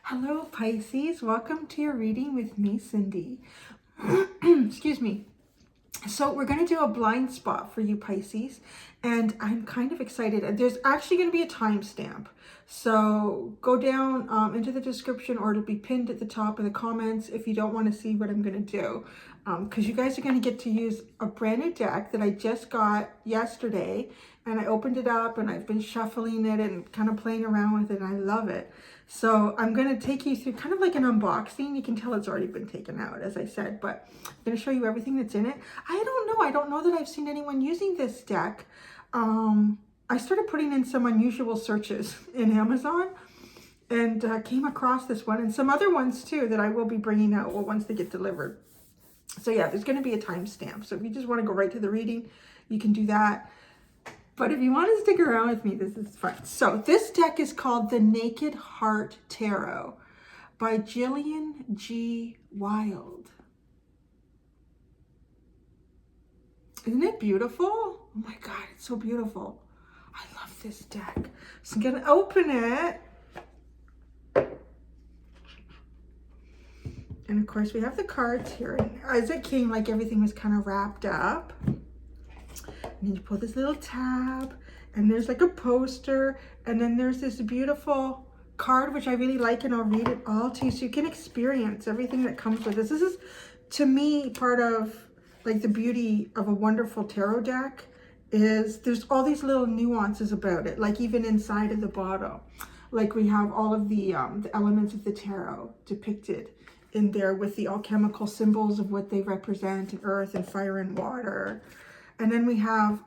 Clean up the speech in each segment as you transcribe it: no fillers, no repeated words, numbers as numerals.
Hello, Pisces. Welcome to your reading with me, Cindy. Excuse me. So we're going to do a blind spot for you, Pisces, and I'm kind of excited. There's actually going to be a timestamp. So go down into the description, or it'll be pinned at the top of the comments if you don't want to see what I'm going to do. Because you guys are going to get to use a brand new deck that I just got yesterday, and I opened it up and I've been shuffling it and kind of playing around with it, and I love it. So I'm going to take you through kind of like an unboxing. You can tell it's already been taken out, as I said, but I'm going to show you everything that's in it. I don't know that I've seen anyone using this deck. I started putting in some unusual searches in Amazon and came across this one and some other ones too that I will be bringing out once they get delivered. So yeah, there's going to be a timestamp. So if you just want to go right to the reading, you can do that. But if you want to stick around with me, this is fun. So this deck is called the Naked Heart Tarot by Jillian G. Wild. Isn't it beautiful? Oh my God, it's so beautiful. I love this deck. So I'm going to open it. And of course we have the cards here. And as it came, like everything was kind of wrapped up. And then you pull this little tab, and there's like a poster, and then there's this beautiful card, which I really like, and I'll read it all to you so you can experience everything that comes with this. This is, to me, part of like the beauty of a wonderful tarot deck is there's all these little nuances about it, like even inside of the bottle. Like we have all of the elements of the tarot depicted in there with the alchemical symbols of what they represent, earth and fire and water. And then we have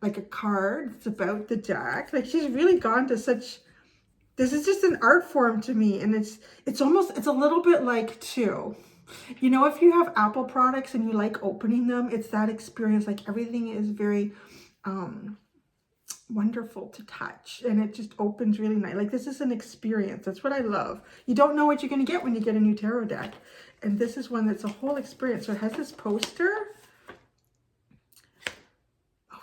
like a card that's about the deck. Like she's really gone to such, this is just an art form to me. And it's a little bit like too, you know, if you have Apple products and you like opening them, it's that experience. Like everything is very wonderful to touch, and it just opens really nice. Like this is an experience. That's what I love. You don't know what you're going to get when you get a new tarot deck. And this is one that's a whole experience. So it has this poster.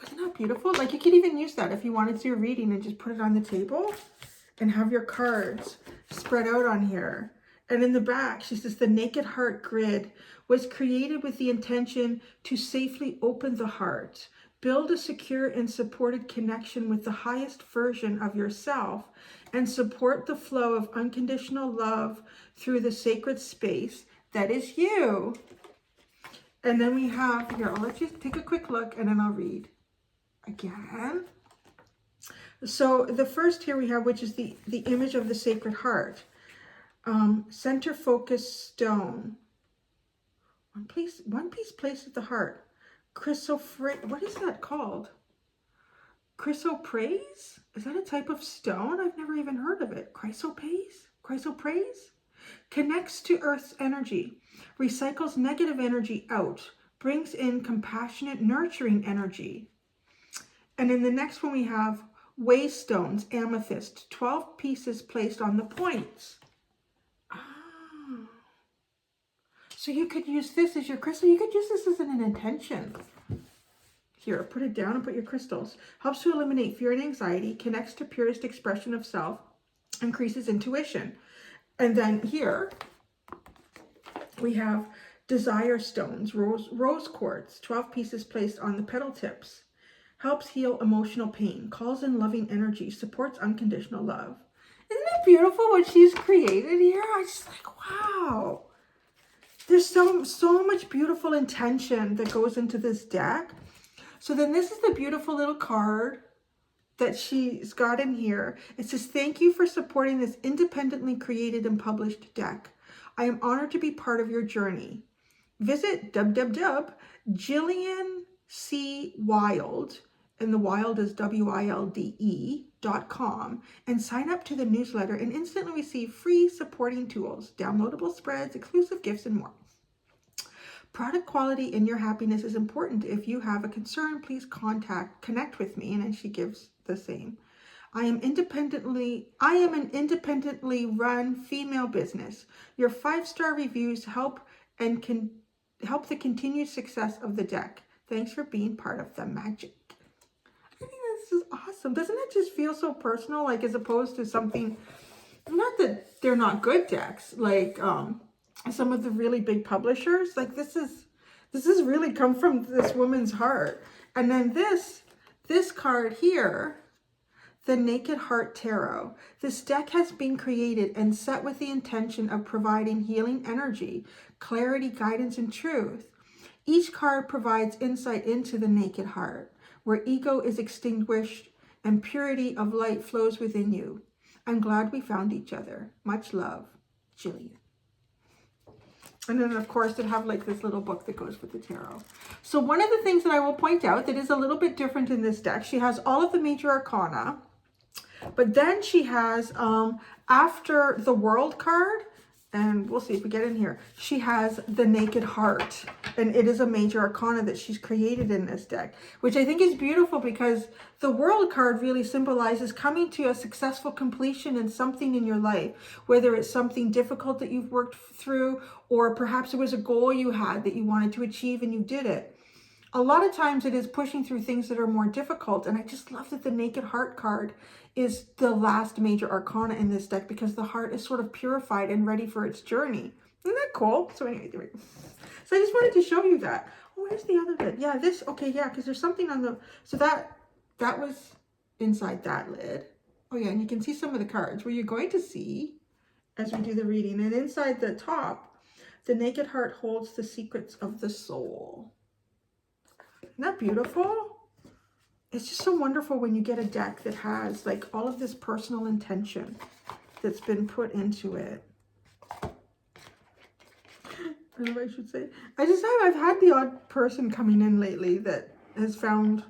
Isn't that beautiful? Like you could even use that if you wanted to do a reading and just put it on the table and have your cards spread out on here. And in the back, she says the Naked Heart grid was created with the intention to safely open the heart, build a secure and supported connection with the highest version of yourself, and support the flow of unconditional love through the sacred space that is you. And then we have, here, I'll let you take a quick look and then I'll read again. So the first here we have, which is the image of the Sacred Heart. Center focus stone. One piece placed at the heart. What is that called? Chrysoprase? Is that a type of stone? I've never even heard of it. Chrysoprase? Connects to Earth's energy. Recycles negative energy out. Brings in compassionate, nurturing energy. And in the next one we have waystones, amethyst, 12 pieces placed on the points. So you could use this as your crystal. You could use this as an intention. Here, put it down and put your crystals. Helps to eliminate fear and anxiety, connects to purest expression of self, increases intuition. And then here we have desire stones, rose quartz, 12 pieces placed on the petal tips. Helps heal emotional pain, calls in loving energy, supports unconditional love. Isn't it beautiful what she's created here? I'm just like, wow. There's so much beautiful intention that goes into this deck. So then this is the beautiful little card that she's got in here. It says, thank you for supporting this independently created and published deck. I am honored to be part of your journey. Visit www.JillianCWild, and the wild is WILDE.com, and sign up to the newsletter and instantly receive free supporting tools, downloadable spreads, exclusive gifts, and more. Product quality and your happiness is important. If you have a concern, please connect with me. And then she gives the same. I am an independently run female business. Your 5-star reviews help the continued success of the deck. Thanks for being part of the magic. I think this is awesome. Doesn't it just feel so personal, like as opposed to something, not that they're not good decks. Like some of the really big publishers, like this is really come from this woman's heart. And then this card here, the Naked Heart Tarot. This deck has been created and set with the intention of providing healing energy, clarity, guidance, and truth. Each card provides insight into the naked heart, where ego is extinguished and purity of light flows within you. I'm glad we found each other. Much love, Jillian. And then, of course, they have like this little book that goes with the tarot. So one of the things that I will point out that is a little bit different in this deck, she has all of the major arcana, but then she has, after the World card, and we'll see if we get in here, she has the Naked Heart. And it is a major arcana that she's created in this deck, which I think is beautiful because the World card really symbolizes coming to a successful completion in something in your life, whether it's something difficult that you've worked through, or perhaps it was a goal you had that you wanted to achieve and you did it. A lot of times it is pushing through things that are more difficult. And I just love that the Naked Heart card is the last major arcana in this deck because the heart is sort of purified and ready for its journey. Isn't that cool? So anyway, so I just wanted to show you that. Oh, where's the other lid? Yeah, this, okay, yeah, because there's something on the, so that was inside that lid. Oh yeah, and you can see some of the cards where you're going to see as we do the reading. And inside the top, the Naked Heart holds the secrets of the soul. Isn't that beautiful? It's just so wonderful when you get a deck that has like all of this personal intention that's been put into it. I don't know what I should say. I've had the odd person coming in lately that has found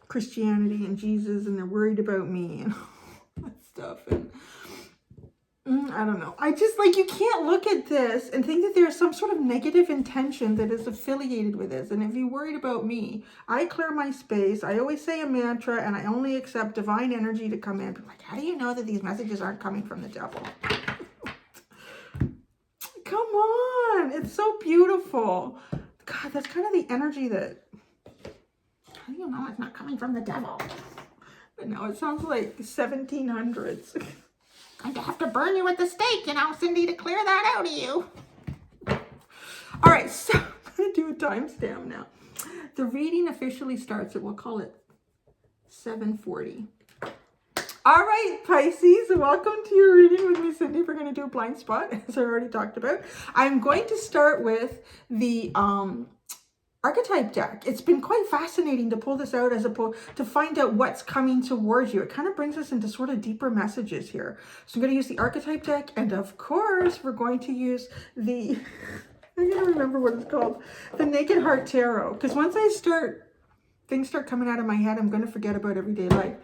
Christianity and Jesus and they're worried about me and all that stuff. And I don't know. I just like, you can't look at this and think that there's some sort of negative intention that is affiliated with this. And if you're worried about me, I clear my space. I always say a mantra and I only accept divine energy to come in. People are like, how do you know that these messages aren't coming from the devil? Come on. It's so beautiful. God, that's kind of the energy that, how do you know it's not coming from the devil? But no, it sounds like 1700s. I'd have to burn you at the stake, you know, Cindy, to clear that out of you. All right, so I'm going to do a timestamp now. The reading officially starts at, we'll call it 7:40. All right, Pisces, welcome to your reading with me, Cindy. We're going to do a blind spot, as I already talked about. I'm going to start with the archetype deck. It's been quite fascinating to pull this out to find out what's coming towards you. It kind of brings us into sort of deeper messages here. So I'm going to use the archetype deck, and of course we're going to use the I'm going to remember what it's called, the Naked Heart Tarot, because once things start coming out of my head, I'm going to forget about everyday life.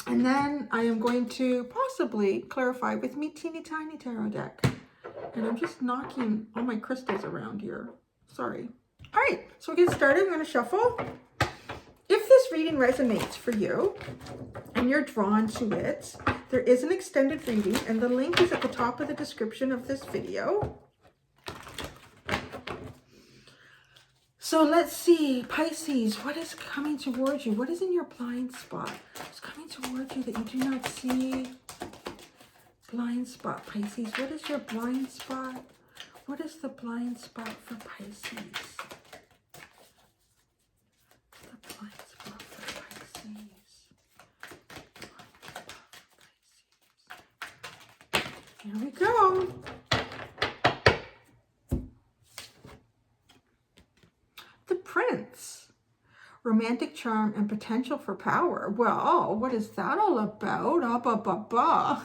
And then I am going to possibly clarify with me teeny tiny tarot deck. And I'm just knocking all my crystals around here. Sorry. All right, so we'll get started. I'm going to shuffle. If this reading resonates for you and you're drawn to it, there is an extended reading and the link is at the top of the description of this video. So let's see, Pisces, what is coming towards you? What is in your blind spot? What's coming towards you that you do not see? Blind spot, Pisces. What is your blind spot? What is the blind spot for Pisces? Here we go. The Prince. Romantic charm and potential for power. Well, what is that all about?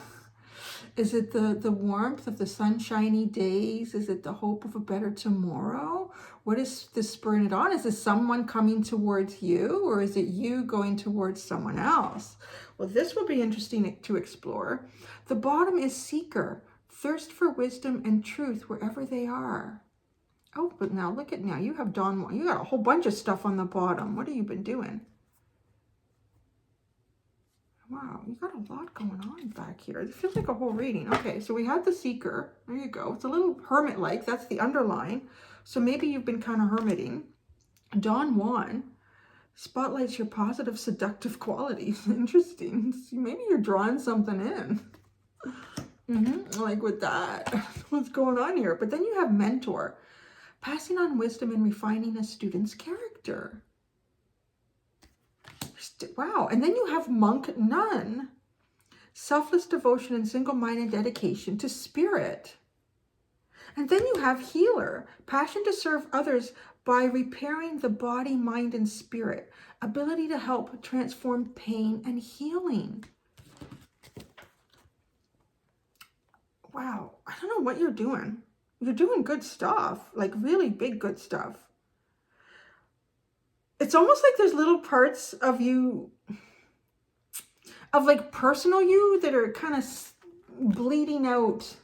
Is it the warmth of the sunshiny days? Is it the hope of a better tomorrow? What is this spurring it on? Is this someone coming towards you, or is it you going towards someone else? Well, this will be interesting to explore. The bottom is seeker, thirst for wisdom and truth wherever they are. Oh, but now look at now. You have Dawn. You got a whole bunch of stuff on the bottom. What have you been doing? Wow, you got a lot going on back here. It feels like a whole reading. Okay, so we had the seeker. There you go. It's a little hermit-like. That's the underline. So maybe you've been kind of hermiting. Dawn Juan spotlights your positive, seductive qualities. Interesting. Maybe you're drawing something in. Like with that, what's going on here? But then you have mentor, passing on wisdom and refining a student's character. Wow. And then you have monk, nun, selfless devotion and single-minded dedication to spirit. And then you have healer, passion to serve others by repairing the body, mind, and spirit, ability to help transform pain and healing. Wow, I don't know what you're doing. You're doing good stuff, like really big good stuff. It's almost like there's little parts of you, of like personal you, that are kind of bleeding out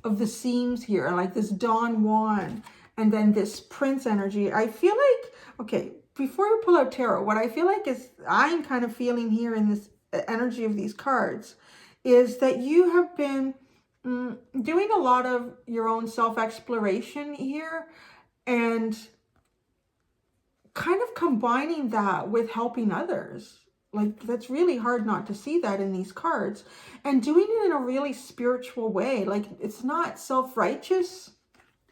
of the seams here, like this Don Juan and then this Prince energy. I feel like, okay, before you pull out tarot, what I feel like is, I'm kind of feeling here in this energy of these cards, is that you have been doing a lot of your own self-exploration here, and kind of combining that with helping others. Like, that's really hard not to see that in these cards, and doing it in a really spiritual way. Like, it's not self-righteous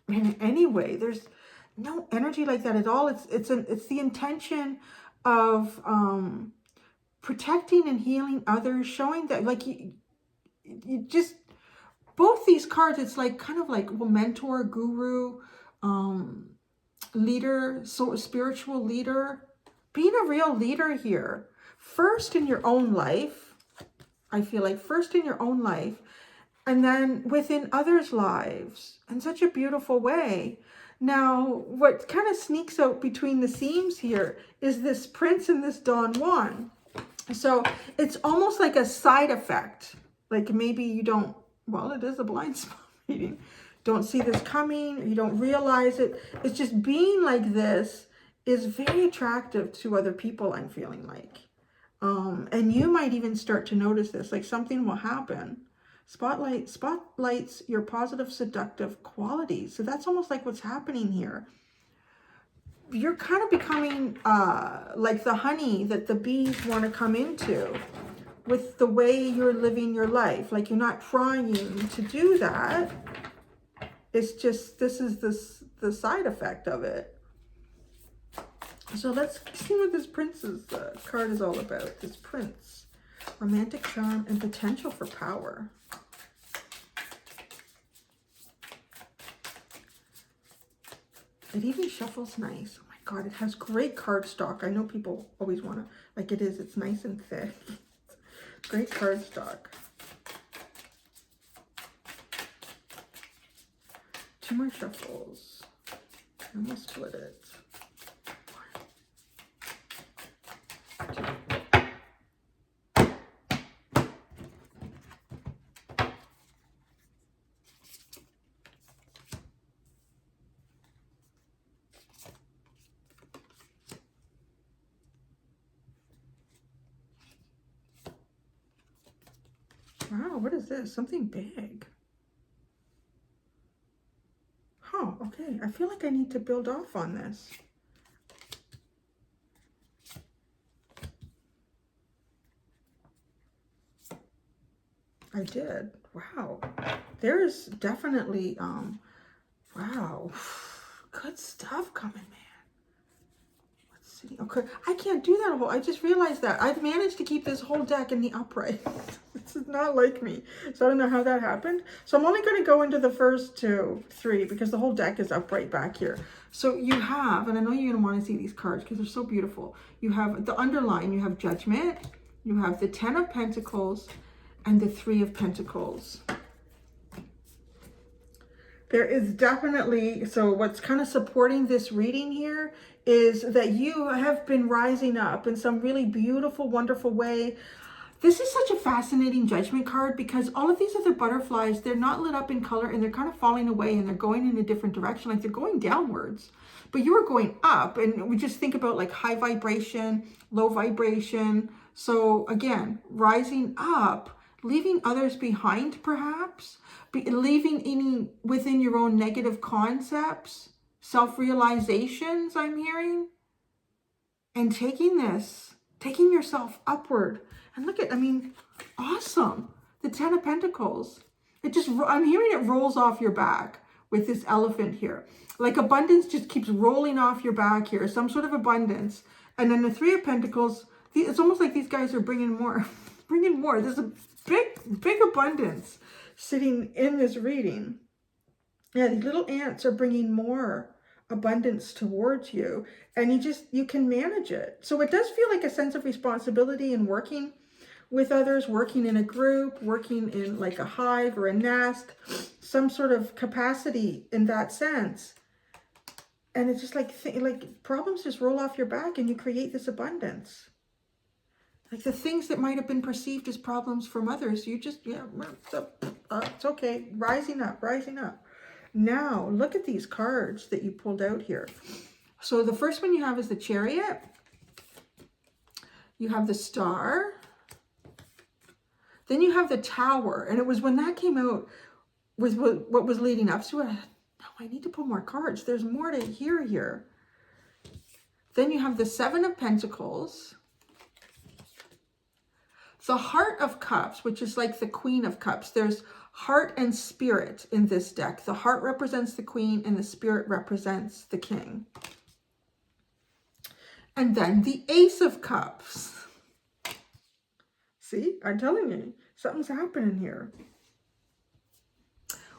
in any way. There's no energy like that at all. It's the intention of protecting and healing others, showing that, like, you just, both these cards, it's like kind of like, well, mentor, guru, leader, so spiritual leader, being a real leader here. First in your own life, I feel like first in your own life, and then within others' lives in such a beautiful way. Now, what kind of sneaks out between the seams here is this Prince and this Don Juan. So it's almost like a side effect. Like maybe you don't, well, it is a blind spot reading. Don't see this coming, you don't realize it. It's just being like this is very attractive to other people, I'm feeling like. And you might even start to notice this, like something will happen. Spotlights your positive, seductive qualities. So that's almost like what's happening here. You're kind of becoming like the honey that the bees want to come into with the way you're living your life. Like, you're not trying to do that. It's just, this is the side effect of it. So let's see what this Prince's card is all about. This Prince, romantic charm and potential for power. It even shuffles nice. Oh my God, it has great card stock. I know people always want to, like it is, it's nice and thick. Great card stock. Two more shuffles. And we'll split it. Wow, what is this? Something big. Huh, okay. I feel like I need to build off on this. I did. Wow. There's definitely, wow. Good stuff coming, man. Okay, I can't do that whole, I just realized that. I've managed to keep this whole deck in the upright. This is not like me. So I don't know how that happened. So I'm only going to go into the first three because the whole deck is upright back here. So you have, and I know you're going to want to see these cards because they're so beautiful. You have the underline, you have Judgment, you have the 10 of Pentacles, and the 3 of Pentacles. There is definitely, so what's kind of supporting this reading here is that you have been rising up in some really beautiful, wonderful way. This is such a fascinating Judgment card because all of these other butterflies, they're not lit up in color and they're kind of falling away and they're going in a different direction, like they're going downwards. But you are going up, and we just think about like high vibration, low vibration. So again, rising up, leaving others behind perhaps, leaving any within your own negative concepts, self-realizations I'm hearing, and taking yourself upward. And look at, I mean, awesome. The 10 of Pentacles. I'm hearing it rolls off your back with this elephant here. Like abundance just keeps rolling off your back here, some sort of abundance. And then the Three of Pentacles, it's almost like these guys are bringing more, bringing more. There's a big abundance sitting in this reading. Yeah, these little ants are bringing more abundance towards you, and you can manage it. So it does feel like a sense of responsibility in working with others, working in a group, working in like a hive or a nest, some sort of capacity in that sense. And it's just like problems just roll off your back and you create this abundance. Like the things that might have been perceived as problems from others, you just, yeah, it's okay. Rising up, rising up. Now, look at these cards that you pulled out here. So the first one you have is the Chariot. You have the Star. Then you have the Tower. And it was when that came out with what was leading up to it. I need to pull more cards. There's more to hear here. Then you have the Seven of Pentacles. The Heart of Cups, which is like the Queen of Cups. There's heart and spirit in this deck. The heart represents the Queen and the spirit represents the King. And then the Ace of Cups. See, I'm telling you, something's happening here.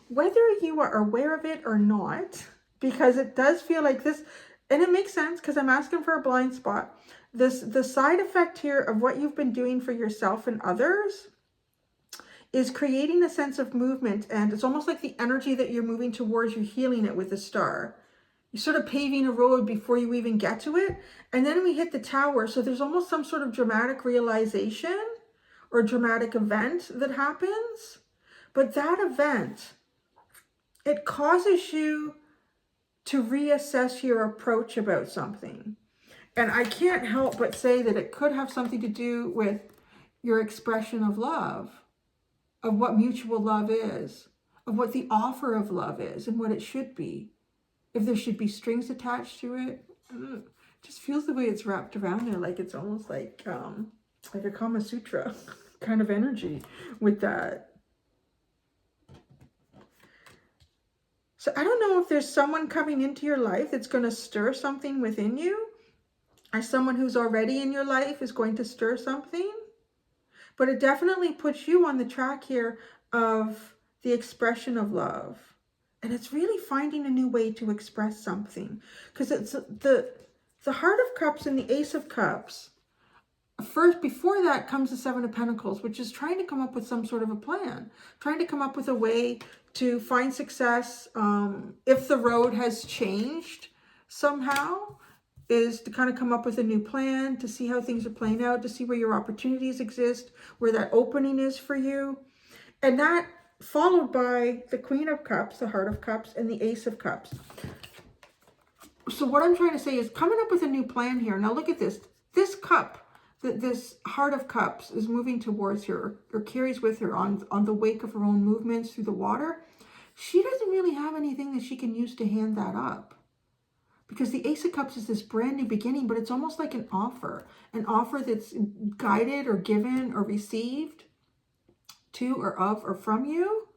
Whether you are aware of it or not, because it does feel like this, and it makes sense because I'm asking for a blind spot. The side effect here of what you've been doing for yourself and others is creating a sense of movement, and it's almost like the energy that you're moving towards, you're healing it with the Star. You're sort of paving a road before you even get to it. And then we hit the Tower. So there's almost some sort of dramatic realization or dramatic event that happens. But that event, it causes you to reassess your approach about something. And I can't help but say that it could have something to do with your expression of love, of what mutual love is, of what the offer of love is and what it should be. If there should be strings attached to it, it just feels the way it's wrapped around there, like it's almost like a Kama Sutra kind of energy with that. So I don't know if there's someone coming into your life that's going to stir something within you, or someone who's already in your life is going to stir something. But it definitely puts you on the track here of the expression of love. And it's really finding a new way to express something. Because it's the Heart of Cups and the Ace of Cups. First, before that comes the Seven of Pentacles, which is trying to come up with some sort of a plan. Trying to come up with a way to find success if the road has changed somehow. Is to kind of come up with a new plan, to see how things are playing out, to see where your opportunities exist, where that opening is for you. And that followed by the Queen of Cups, the Heart of Cups, and the Ace of Cups. So what I'm trying to say is coming up with a new plan here. Now look at this. This cup, this Heart of Cups is moving towards her, or carries with her on the wake of her own movements through the water. She doesn't really have anything that she can use to hand that up. Because the Ace of Cups is this brand new beginning, but it's almost like an offer that's guided or given or received to or of or from you.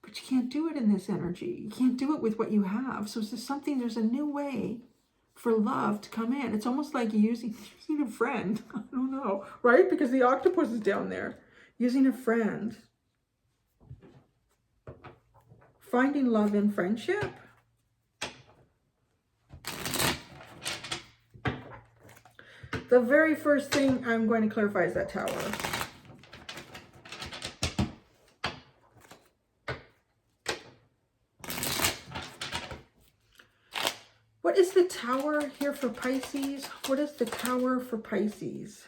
But you can't do it in this energy. You can't do it with what you have. So there's a new way for love to come in. It's almost like using a friend. I don't know, right? Because the octopus is down there. Using a friend. Finding love in friendship. The very first thing I'm going to clarify is that Tower. What is the Tower here for Pisces? What is the Tower for Pisces?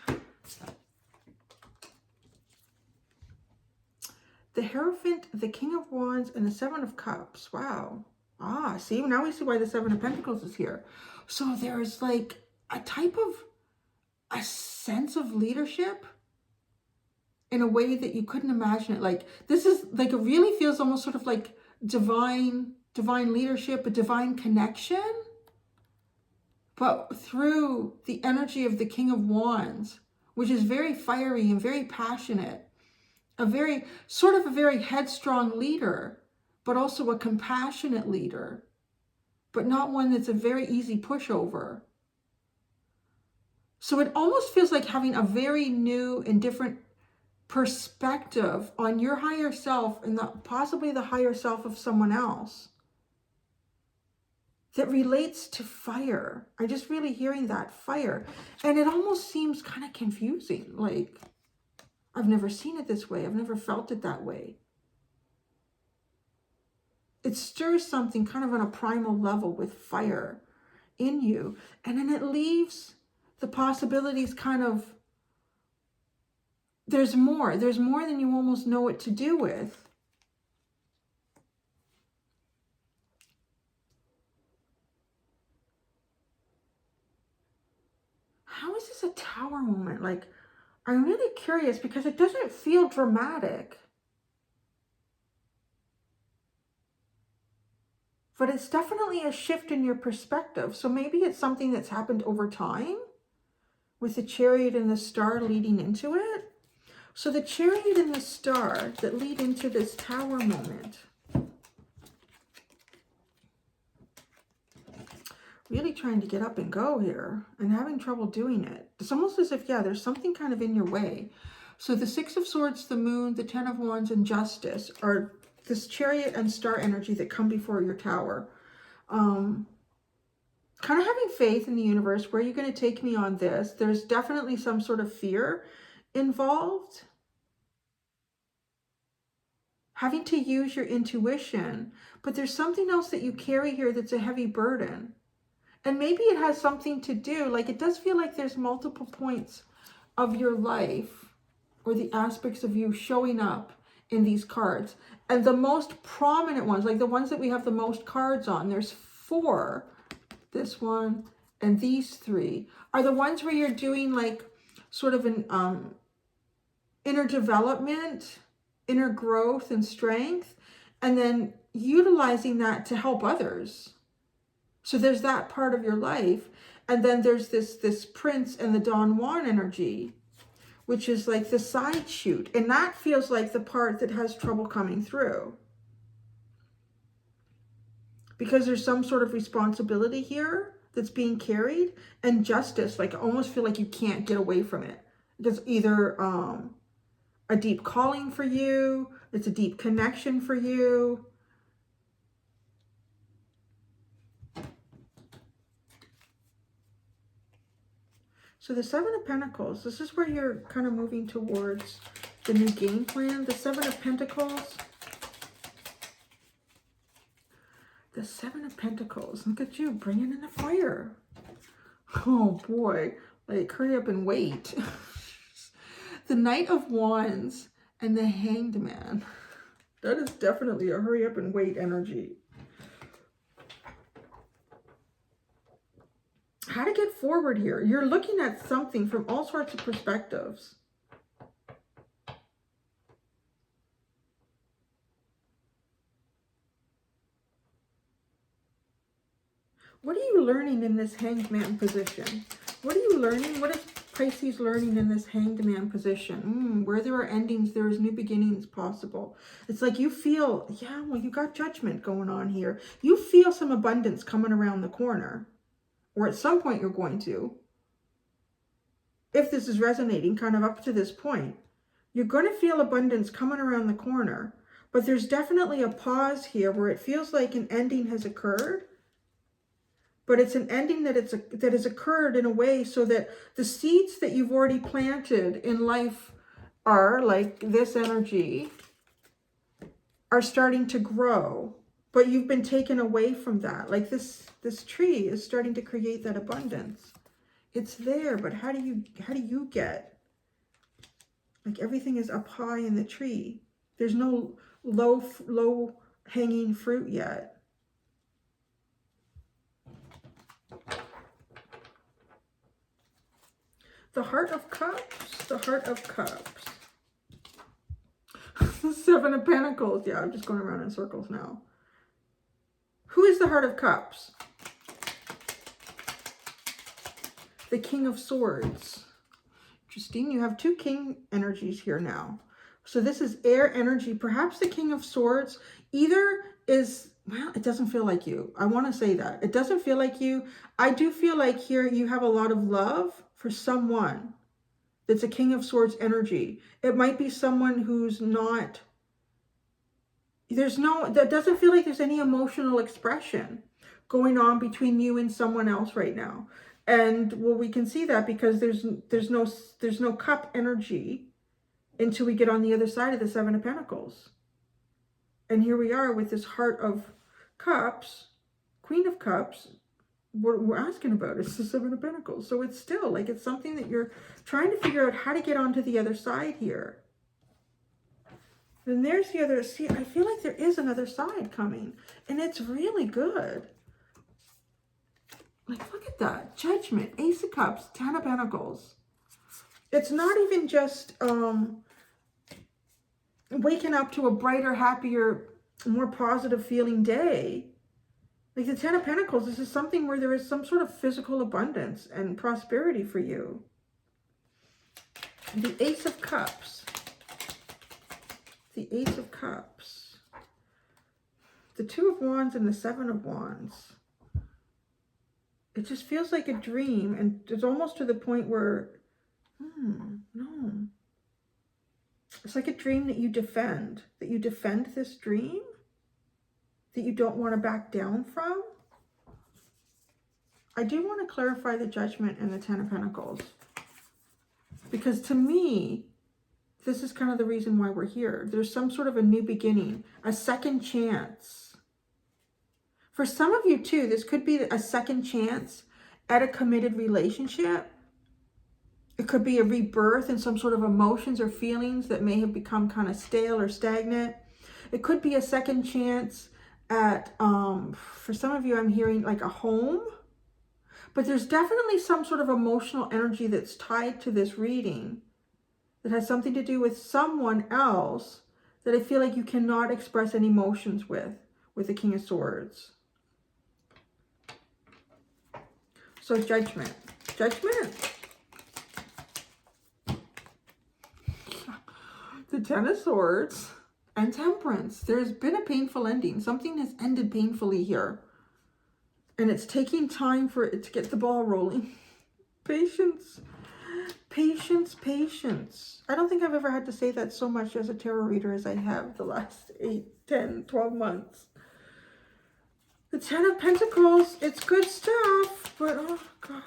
The Hierophant, the King of Wands, and the Seven of Cups. Wow. See, now we see why the Seven of Pentacles is here. So there's like a type of a sense of leadership in a way that you couldn't imagine it. Like this is like, it really feels almost sort of like divine leadership, a divine connection, but through the energy of the King of Wands, which is very fiery and very passionate. sort of a very headstrong leader, but also a compassionate leader, but not one that's a very easy pushover. So it almost feels like having a very new and different perspective on your higher self and possibly the higher self of someone else that relates to fire. I'm just really hearing that fire. And it almost seems kind of confusing. Like, I've never seen it this way. I've never felt it that way. It stirs something kind of on a primal level with fire in you. And then it leaves the possibilities kind of, there's more than you almost know what to do with. How is this a tower moment? Like, I'm really curious because it doesn't feel dramatic. But it's definitely a shift in your perspective. So maybe it's something that's happened over time with the Chariot and the Star leading into it. So the Chariot and the Star that lead into this tower moment. Really trying to get up and go here and having trouble doing it. It's almost as if, yeah, there's something kind of in your way. So the Six of Swords, the Moon, the Ten of Wands, and Justice are this Chariot and Star energy that come before your tower. Kind of having faith in the universe. Where are you going to take me on this? There's definitely some sort of fear involved. Having to use your intuition. But there's something else that you carry here that's a heavy burden. And maybe it has something to do, like it does feel like there's multiple points of your life or the aspects of you showing up in these cards. And the most prominent ones, like the ones that we have the most cards on, there's 4, this one and these 3, are the ones where you're doing like sort of an inner development, inner growth and strength, and then utilizing that to help others. So there's that part of your life. And then there's this Prince and the Don Juan energy, which is like the side shoot. And that feels like the part that has trouble coming through. Because there's some sort of responsibility here that's being carried. And justice, like I almost feel like you can't get away from it. It's either a deep calling for you. It's a deep connection for you. So the Seven of Pentacles, this is where you're kind of moving towards the new game plan. The Seven of Pentacles. The Seven of Pentacles. Look at you bringing in the fire. Oh boy. Like, hurry up and wait. The Knight of Wands and the Hanged Man. That is definitely a hurry up and wait energy. How to get forward here. You're looking at something from all sorts of perspectives. What are you learning in this Hanged Man position? What are you learning? What is Pisces learning in this Hanged Man position? Where there are endings, there is new beginnings possible. It's like you feel, yeah, well, you got judgment going on here. You feel some abundance coming around the corner. Or at some point you're going to. If this is resonating kind of up to this point, you're going to feel abundance coming around the corner. But there's definitely a pause here where it feels like an ending has occurred. But it's an ending that has occurred in a way so that the seeds that you've already planted in life are, like this energy, are starting to grow. But you've been taken away from that. Like this tree is starting to create that abundance. It's there, but how do you get? Like everything is up high in the tree. There's no low hanging fruit yet. The Heart of Cups, the Heart of Cups. The Seven of Pentacles. Yeah, I'm just going around in circles now. Who is the Heart of Cups? The King of Swords. Interesting. You have 2 king energies here now. So this is air energy. Perhaps the King of Swords either is, well, it doesn't feel like you. I want to say that. It doesn't feel like you. I do feel like here you have a lot of love for someone that's a King of Swords energy. It might be someone who's not, that doesn't feel like there's any emotional expression going on between you and someone else right now. And well, we can see that because there's no cup energy until we get on the other side of the Seven of Pentacles. And here we are with this Heart of Cups, Queen of Cups. What we're asking about is the Seven of Pentacles. So it's still like it's something that you're trying to figure out how to get onto the other side here. Then there's the other, see, I feel like there is another side coming. And it's really good. Like, look at that. Judgment, Ace of Cups, Ten of Pentacles. It's not even just waking up to a brighter, happier, more positive feeling day. Like the Ten of Pentacles, this is something where there is some sort of physical abundance and prosperity for you. The Ace of Cups. The Ace of Cups. The Two of Wands and the Seven of Wands. It just feels like a dream, and it's almost to the point where, no. It's like a dream that you defend this dream, that you don't want to back down from. I do want to clarify the Judgment and the Ten of Pentacles, because to me, this is kind of the reason why we're here. There's some sort of a new beginning, a second chance. For some of you too, this could be a second chance at a committed relationship. It could be a rebirth in some sort of emotions or feelings that may have become kind of stale or stagnant. It could be a second chance at, for some of you, I'm hearing like a home. But there's definitely some sort of emotional energy that's tied to this reading that has something to do with someone else that I feel like you cannot express any emotions with the King of Swords. So Judgment. Judgment. The Ten of Swords and Temperance. There's been a painful ending. Something has ended painfully here. And it's taking time for it to get the ball rolling. Patience. Patience, patience. I don't think I've ever had to say that so much as a tarot reader as I have the last 8, 10, 12 months. The Ten of Pentacles, it's good stuff, but oh gosh.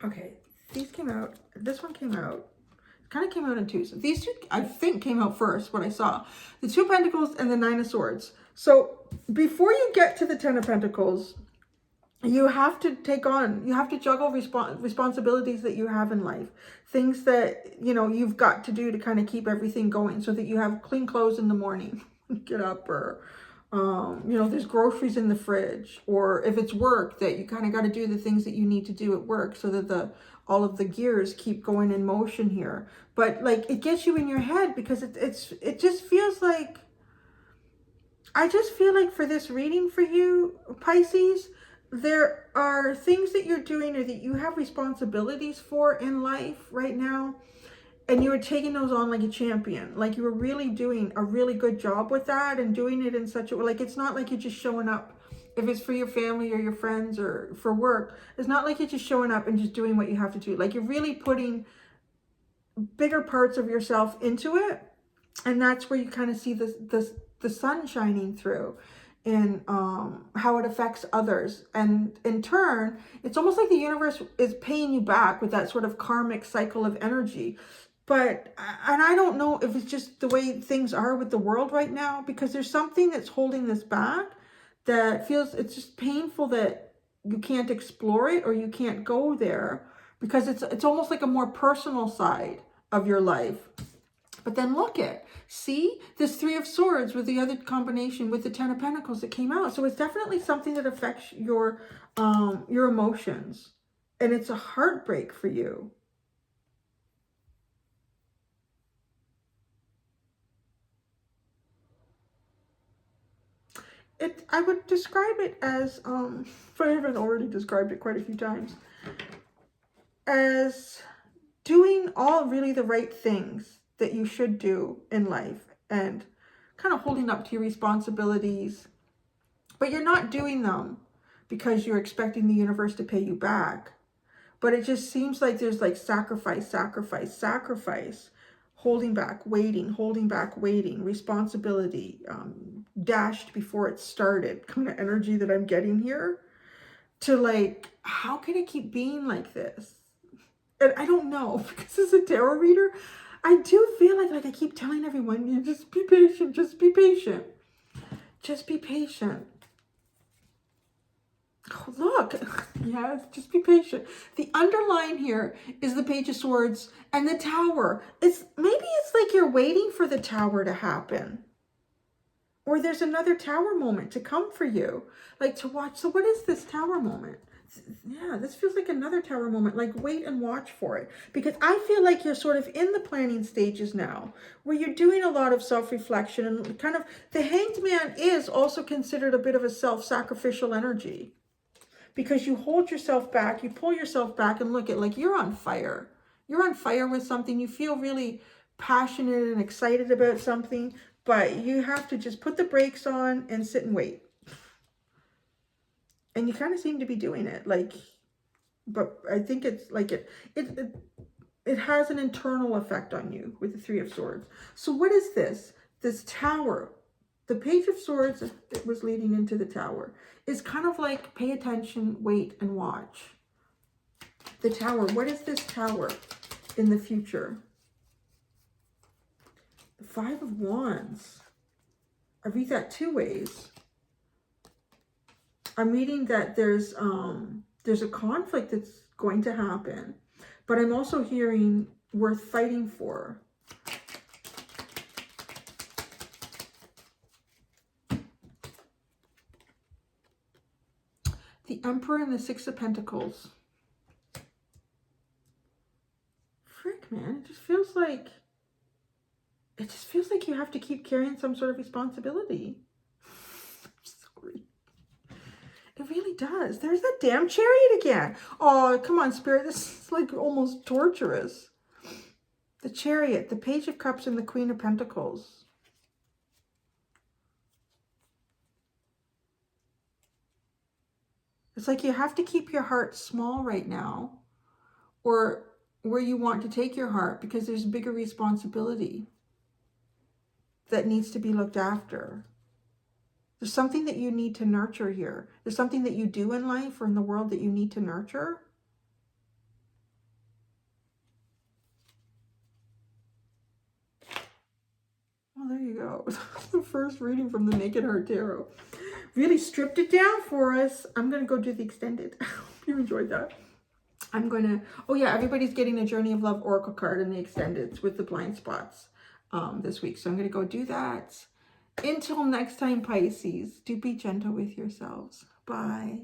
Okay, these came out. This one came out. Kind of came out in twos. These two, I think, came out first, what I saw. The Two of Pentacles and the Nine of Swords. So before you get to the Ten of Pentacles, you have to juggle responsibilities that you have in life. Things that, you've got to do to kind of keep everything going so that you have clean clothes in the morning. Get up, or, there's groceries in the fridge. Or if it's work, that you kind of got to do the things that you need to do at work so that all of the gears keep going in motion here. But like, it gets you in your head because it just feels like, I just feel like for this reading for you, Pisces, there are things that you're doing or that you have responsibilities for in life right now, and you are taking those on like a champion. Like you were really doing a really good job with that and doing it in such a way. Like, it's not like you're just showing up. If it's for your family or your friends or for work, it's not like you're just showing up and just doing what you have to do. Like, you're really putting bigger parts of yourself into it. And that's where you kind of see the sun shining through. And how it affects others. And in turn, it's almost like the universe is paying you back with that sort of karmic cycle of energy. But, and I don't know if it's just the way things are with the world right now, because there's something that's holding this back that feels, it's just painful that you can't explore it or you can't go there, because it's almost like a more personal side of your life. But then see this Three of Swords with the other combination with the Ten of Pentacles that came out. So it's definitely something that affects your emotions, and it's a heartbreak for you. I would describe it as, if I haven't already described it quite a few times, as doing all really the right things that you should do in life and kind of holding up to your responsibilities, but you're not doing them because you're expecting the universe to pay you back. But it just seems like there's like sacrifice, holding back, waiting, responsibility, dashed before it started kind of energy that I'm getting here, to like, how can it keep being like this? And I don't know, because as a tarot reader, I do feel like I keep telling everyone, you just be patient, just be patient. Just be patient. Oh, look, yes, just be patient. The underline here is the Page of Swords and the Tower. Maybe it's like you're waiting for the Tower to happen. Or there's another Tower moment to come for you, like to watch. So what is this Tower moment? Yeah, this feels like another Tower moment, like wait and watch for it. Because I feel like you're sort of in the planning stages now, where you're doing a lot of self-reflection, and kind of the Hanged Man is also considered a bit of a self-sacrificial energy. Because you hold yourself back, you pull yourself back, and look at, like, you're on fire. You're on fire with something. You feel really passionate and excited about something, but you have to just put the brakes on and sit and wait. And you kind of seem to be doing it, like, but I think it's like it has an internal effect on you with the Three of Swords. So what is this? This Tower, the Page of Swords that was leading into the Tower, is kind of like pay attention, wait, and watch. The Tower, what is this Tower in the future? The Five of Wands. I read that two ways. I'm reading that there's a conflict that's going to happen, but I'm also hearing worth fighting for. The Emperor and the Six of Pentacles. Frick, man, it just feels like you have to keep carrying some sort of responsibility. I'm sorry. It really does. There's that damn Chariot again. Oh, come on, Spirit. This is like almost torturous. The Chariot, the Page of Cups, and the Queen of Pentacles. It's like you have to keep your heart small right now, or where you want to take your heart, because there's bigger responsibility that needs to be looked after. There's something that you need to nurture here. There's something that you do in life or in the world that you need to nurture. Well, there you go. The first reading from the Naked Heart Tarot. Really stripped it down for us. I'm going to go do the extended. I hope you enjoyed that. I'm going to... Oh, yeah, everybody's getting a Journey of Love Oracle card in the extendeds with the blind spots this week. So I'm going to go do that. Until next time, Pisces, do be gentle with yourselves. Bye.